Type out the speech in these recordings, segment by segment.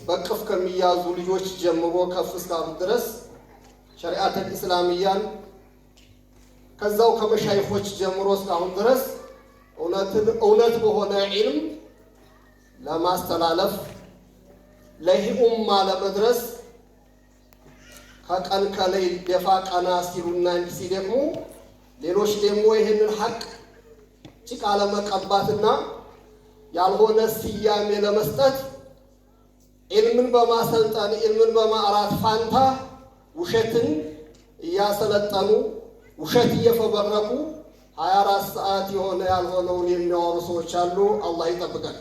በቅፍ ከሚያዙ ልጆች ጀምሮ ከፍ እስካሉ ድረስ ሸሪዓተል ኢስላሚያን ከዛው ከመሻይኾች ጀምሮ እስካሁን ድረስ እውነት በሆነ ዒልም ለማስተላለፍ ለይህ ኡማ ለመድረስ ከቀን ከሌሊት ደፋ ቀና ሲሉና ሲደክሙ ሌሎች ደግሞ ይህንን ሐቅ ጭቃ ለመቀባትና ያልሆነ ስያሜ ለመስጠት ዒልምን በማሰልጠን ዒልምን በማዕራት ፋንታ ውሸትን እያሰለጠኑ ውሸት እየፈበረኩ 24 ሰዓት የሆነ ያልሆነውን የሚያወሩ ሰዎች አሉ። አላህ ይጠብቀን።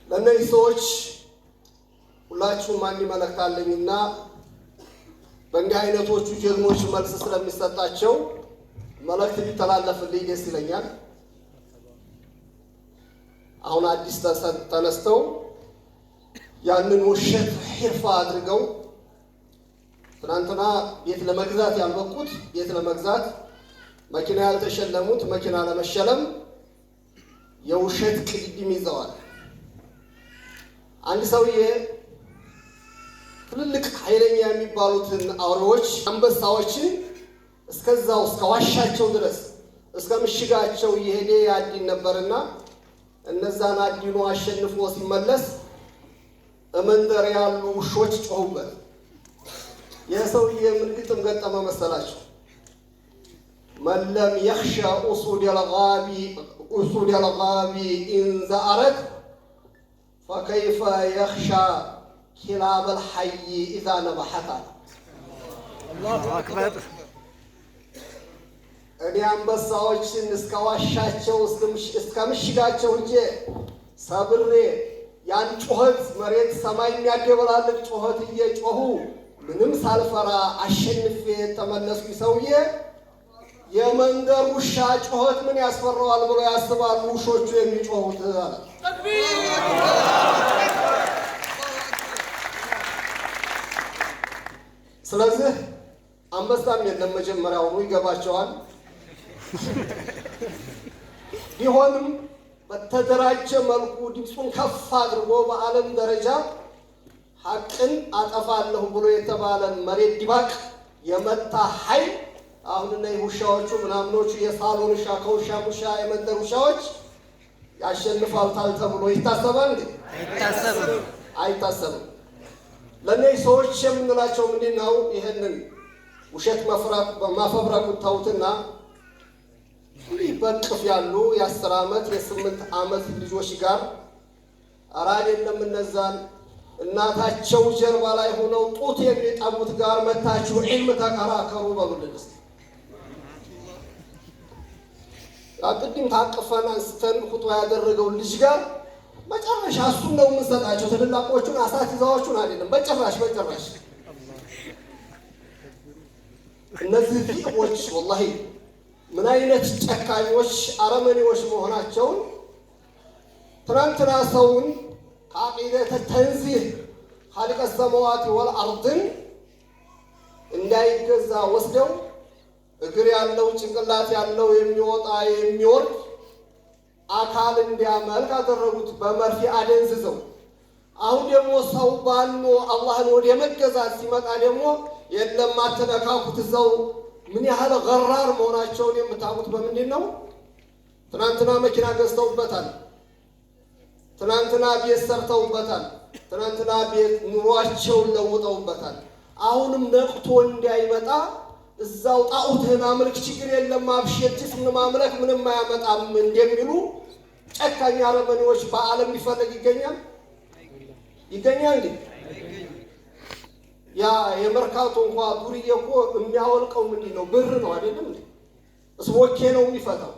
ለእነዚህ ሰዎች ሁላችሁም አንድ መልእክት አለኝና በእንዲህ አይነቶቹ ጀግኖች መልስ ስለሚሰጣቸው መልእክት ቢተላለፍልኝ ደስ ይለኛል። አሁን አዲስ ተነስተው ያንን ውሸት ሒርፋ አድርገው ትናንትና ቤት ለመግዛት ያልበቁት ቤት ለመግዛት መኪና ያልተሸለሙት መኪና ለመሸለም የውሸት ቅድም ይዘዋል። አንድ ሰውዬ ትልልቅ ኃይለኛ የሚባሉትን አውሬዎች አንበሳዎችን እስከዛው እስከ ዋሻቸው ድረስ እስከ ምሽጋቸው እየሄደ ያድን ነበርና እነዛን አድኖ አሸንፎ ሲመለስ መንደር ያሉ ውሾች ጮሁበት። የሰውዬ ምን ግጥም ገጠመ መሰላቸው? መለም የኽሻ ኡሱድ አልጋቢ ኢን ዘአረት ፈከይፈ የኽሻ ኪላብ አልሐይ ኢዛ ነበሐት። አላሁ አክበር። እኔ አንበሳዎችን እስከ ዋሻቸው እስከ ምሽጋቸው እንጂ ሰብሬ ያን ጩኸት መሬት ሰማይ የሚያደበላልቅ ጩኸት እየጮሁ ምንም ሳልፈራ አሸንፌ ተመለስኩ። ሰውዬ የመንደር ውሻ ጩኸት ምን ያስፈራዋል ብሎ ያስባሉ ውሾቹ የሚጮሁት አለ። ስለዚህ አንበሳም የለም መጀመሪያውኑ ይገባቸዋል። ቢሆንም በተደራጀ መልኩ ድምፁን ከፍ አድርጎ በዓለም ደረጃ ሐቅን አጠፋለሁ ብሎ የተባለን መሬት ዲባቅ የመታ ኃይል አሁን እነዚህ ውሻዎቹ ምናምኖቹ የሳሎን ውሻ ከውሻ ውሻ የመንደር ውሻዎች ያሸንፋልታል ተብሎ ይታሰባል እንዴ? አይታሰብም። ለእነዚህ ሰዎች የምንላቸው ምንድን ነው? ይህንን ውሸት ማፈብረኩ ተውትና በቅፍ ያሉ የ10 ዓመት የ8 ዓመት ልጆች ጋር ኧረ አይደለም እነዛን እናታቸው ጀርባ ላይ ሆነው ጡት የሚጠቡት ጋር መታችሁ ዒልም ተከራከሩ በሉልን እስኪ። ቅድም ታቅፈን አንስተን ኹጥባ ያደረገው ልጅ ጋር መጨረሻ እሱን ነው የምንሰጣቸው። ትልላቆቹን አሳትዛዎቹን አይደለም በጭራሽ። እነዚህ ፊቅሞች ወላሂ ምን አይነት ጨካኞች አረመኔዎች መሆናቸውን ትናንትና ሰውን ከአቂደተ ተንዚህ ኻሊቀ ሰማዋት ወልአርድን እንዳይገዛ ወስደው እግር ያለው ጭንቅላት ያለው የሚወጣ የሚወርድ አካል እንዲያመልክ አደረጉት በመርፌ አደንዝዘው። አሁን ደግሞ ሰው ባኖ አላህን ወደ መገዛት ሲመጣ ደግሞ የለም አትነካኩት እዛው። ምን ያህል ገራር መሆናቸውን የምታውቁት በምንድን ነው? ትናንትና መኪና ገዝተውበታል። ትናንትና ቤት ሰርተውበታል። ትናንትና ቤት ኑሯቸውን ለውጠውበታል። አሁንም ነቅቶ እንዳይመጣ እዛው ጣዖትህን አምልክ ችግር የለም አብሽር ጅስም ማምለክ ምንም አያመጣም እንደሚሉ ጨካኝ አረመኔዎች በዓለም ሊፈለግ ይገኛል እንዴ? ያ የመርካቶ እንኳን ዱርዬ እኮ የሚያወልቀው ምንድን ነው? ብር ነው አይደለም? እስቦኬ ነው የሚፈታው።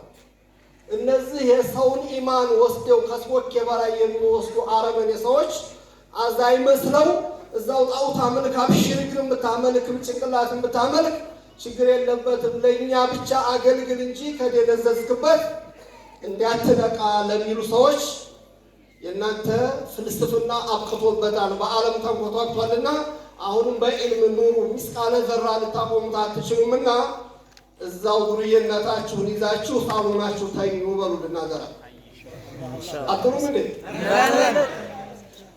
እነዚህ የሰውን ኢማን ወስደው ከስቦኬ በላይ የሚወስዱ አረመኔ ሰዎች አዛይ መስለው እዛው ጣዖት አምልክ አብሽር እግር የምታመልክ ጭንቅላት የምታመልክ ችግር የለበትም ለእኛ ብቻ አገልግል እንጂ ከደነዘዝክበት እንዳትነቃ ለሚሉ ሰዎች የእናንተ ፍልስፍና አብቅቶበታል። በዓለም ተንኮቷቷልና አሁንም በዕልም ኑሩ። ምስቃለ ዘራ ልታቆሙት አትችሉምና እዛው ዱርዬነታችሁን ይዛችሁ ሳሎናችሁ ተኙ በሉ። ልናገራ አትሉም እንዴ?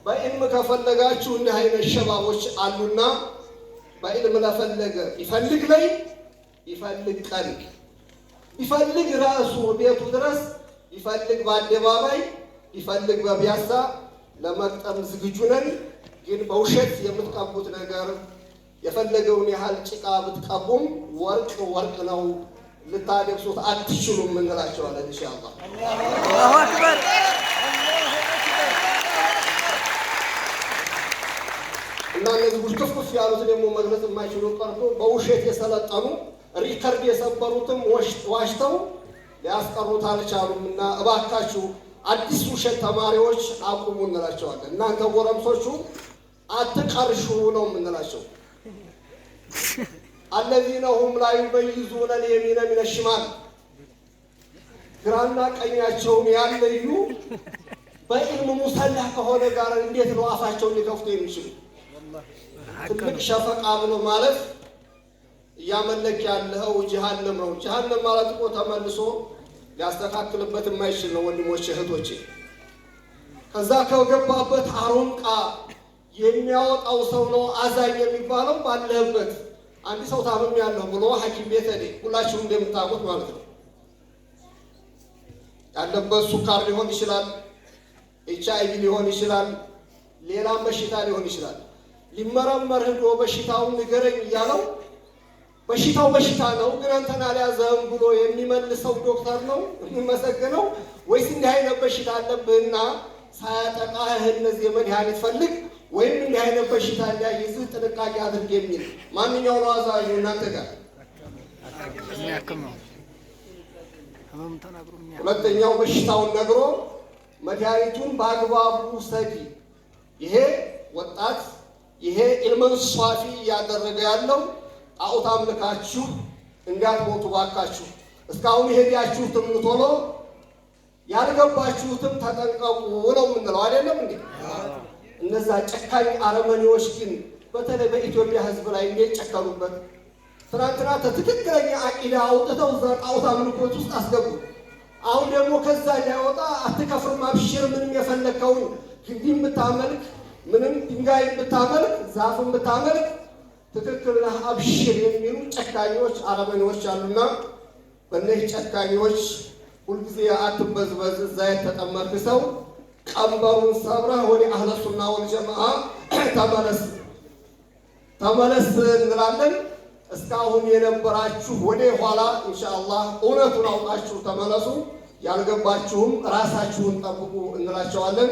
በዕልም ከፈለጋችሁ እንዲህ አይነት ሸባቦች አሉና በዕልም ለፈለገ ይፈልግ ላይ ይፈልግ ቀን ይፈልግ ራሱ ቤቱ ድረስ ይፈልግ በአደባባይ ይፈልግ በቢያሳ ለመቅጠም ዝግጁ ነን። ግን በውሸት የምትቀቡት ነገር የፈለገውን ያህል ጭቃ ብትቀቡም ወርቅ ወርቅ ነው፣ ልታደርሱት አትችሉም እንላቸዋለን። ኢንሻአላህ አላሁ አክበር። እና እነዚህ ውስጥፍፍ ያሉት ደግሞ መግለጽ የማይችሉ ቀርቶ በውሸት የሰለጠኑ ሪከርድ የሰበሩትም ዋሽተው ሊያስቀሩት አልቻሉም። እና እባካችሁ አዲስ ውሸት ተማሪዎች አቁሙ እንላቸዋለን። እናንተ ጎረምሶቹ አትቀርሹ ነው የምንላቸው። الذين هم لا يميزون اليمين من الشمال ግራና ቀኛቸውን ያለዩ በዕልም ሙሰላህ ከሆነ ጋር እንዴት ነው አፋቸውን ሊከፍቱ የሚችሉ? ትልቅ ሸፈቃ ብሎ ማለት እያመለክ ያለው ጀሃነም ነው። ጀሃነም ማለት እኮ ተመልሶ ሊያስተካክልበት የማይችል ነው። ወንድሞቼ እህቶቼ፣ ከዛ ከገባበት አሮንቃ የሚያወጣው ሰው ነው አዛኝ የሚባለው። ባለበት አንድ ሰው ታመም ያለው ብሎ ሐኪም ቤት ሄደ፣ ሁላችሁም እንደምታውቁት ማለት ነው። ያለበት ሱካር ሊሆን ይችላል፣ HIV ሊሆን ይችላል፣ ሌላም በሽታ ሊሆን ይችላል። ሊመረመር ሄዶ በሽታውን ንገረኝ እያለው በሽታው በሽታ ነው ግን አንተን አልያዘህም ብሎ የሚመልሰው ዶክተር ነው የሚመሰገነው? ወይስ እንዲህ አይነት በሽታ አለብህና ሳያጠቃህ እነዚህ መድኃኒት ፈልግ ወይም እንዲህ አይነት በሽታ እንዳይዝህ ጥንቃቄ አድርግ የሚል ማንኛው ነው አዛኙ? እናንተ ጋር ሁለተኛው በሽታውን ነግሮ መድኃኒቱን በአግባቡ ሰዲ። ይሄ ወጣት ይሄ ኢልመን ሷፊ እያደረገ ያለው ጣዖት አምልካችሁ እንዳትሞቱ ባካችሁ። እስካሁን ሄዳችሁትም ቶሎ ያልገባችሁትም ተጠንቀቁ ነው የምንለው አይደለም እንዴ? እነዛ ጨካኝ አረመኔዎች ግን በተለይ በኢትዮጵያ ሕዝብ ላይ እንዴት ጨከሩበት! ትናንትና ትክክለኛ አቂዳ አውጥተው ጣዖት አምልኮት ውስጥ አስገቡ። አሁን ደግሞ ከዛ ሊያወጣ አትከፍርም፣ አብሽር፣ ምንም የፈለከውን ግንድም ብታመልክ ምንም ድንጋይ ብታመልክ ዛፍም ብታመልክ ትክክል ነህ አብሽር የሚሉ ጨካኞች አረመኔዎች አሉና በእነዚህ ጨካኞች ሁልጊዜ አትበዝበዝ። እዛ የተጠመርክ ሰው ቀንበሩን ሰብረህ ወደ አህለ ሱና ወል ጀማዓ ተመለስ እንላለን። እስካሁን የነበራችሁ ወደ ኋላ ኢንሻአላህ እውነቱን አውቃችሁ ተመለሱ። ያልገባችሁም ራሳችሁን ጠብቁ እንላቸዋለን።